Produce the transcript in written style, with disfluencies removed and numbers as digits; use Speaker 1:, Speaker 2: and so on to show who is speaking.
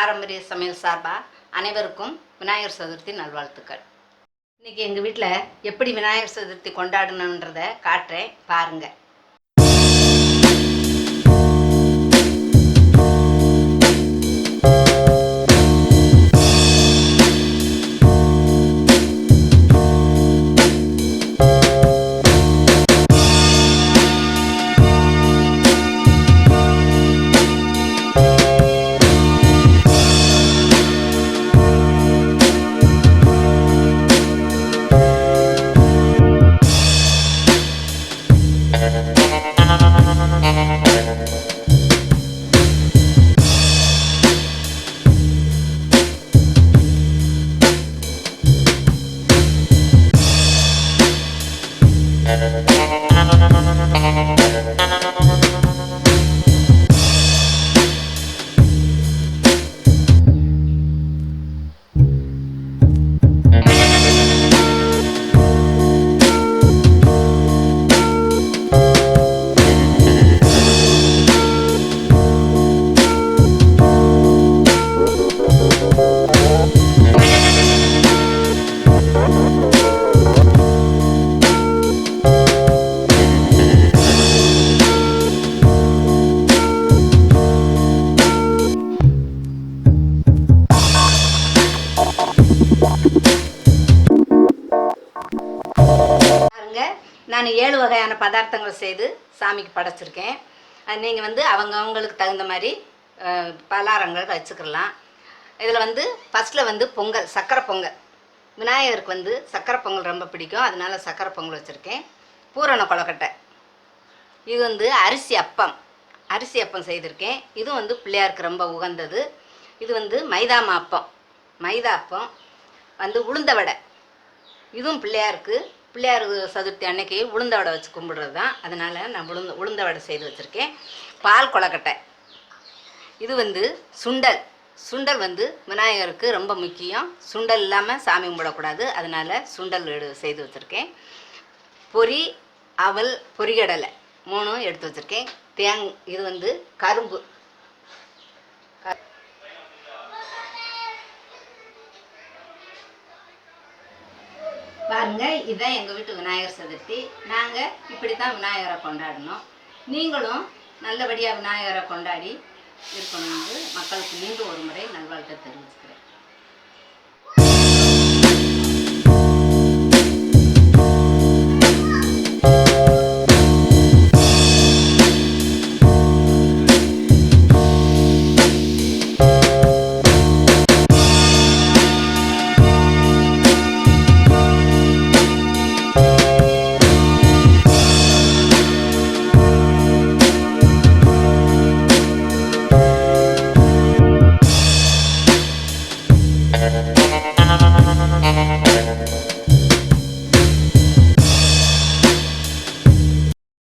Speaker 1: பாரம்பரிய சமையல் சார்பாக அனைவருக்கும் விநாயகர் சதுர்த்தி நல்வாழ்த்துக்கள். இன்றைக்கி எங்கள் வீட்டில் எப்படி விநாயகர் சதுர்த்தி கொண்டாடணுன்றதை காட்டுறேன், பாருங்கள். நான் 7 வகையான பதார்த்தங்கள் செய்து சாமிக்கு படைச்சிருக்கேன். நீங்கள் அவங்களுக்கு தகுந்த மாதிரி பலகாரங்கள் வச்சுக்கலாம். இதில் ஃபஸ்ட்டில் பொங்கல், சக்கரை பொங்கல். விநாயகருக்கு சக்கரை பொங்கல் ரொம்ப பிடிக்கும், அதனால சக்கரை பொங்கல் வச்சுருக்கேன். பூரண கொழுக்கட்டை. இது அரிசி அப்பம் செய்திருக்கேன். இது பிள்ளையாருக்கு ரொம்ப உகந்தது. இது மைதா அப்பம். உளுந்த வடை. இதுவும் பிள்ளையார் சதுர்த்தி அன்னைக்கு உளுந்த வடை வச்சு கும்பிடுறது தான், அதனால் நான் உளுந்த வடை செய்து வச்சுருக்கேன். பால் கொழுக்கட்டை. இது சுண்டல் விநாயகருக்கு ரொம்ப முக்கியம். சுண்டல் இல்லாமல் சாமி கும்பிடக்கூடாது, அதனால் சுண்டல் செய்து வச்சுருக்கேன். பொரி, அவல், பொரிகடலை 3 எடுத்து வச்சுருக்கேன். இது கரும்பு. பாருங்க, இதுதான் எங்கள் வீட்டு விநாயகர் சதுர்த்தி. நாங்கள் இப்படி தான் விநாயகரை கொண்டாடணும். நீங்களும் நல்லபடியாக விநாயகரை கொண்டாடி இருக்கணும்னு மக்களுக்கு மீண்டும் ஒரு முறை நல்வாழ்த்தை தெரிவிச்சுக்கிறேன்.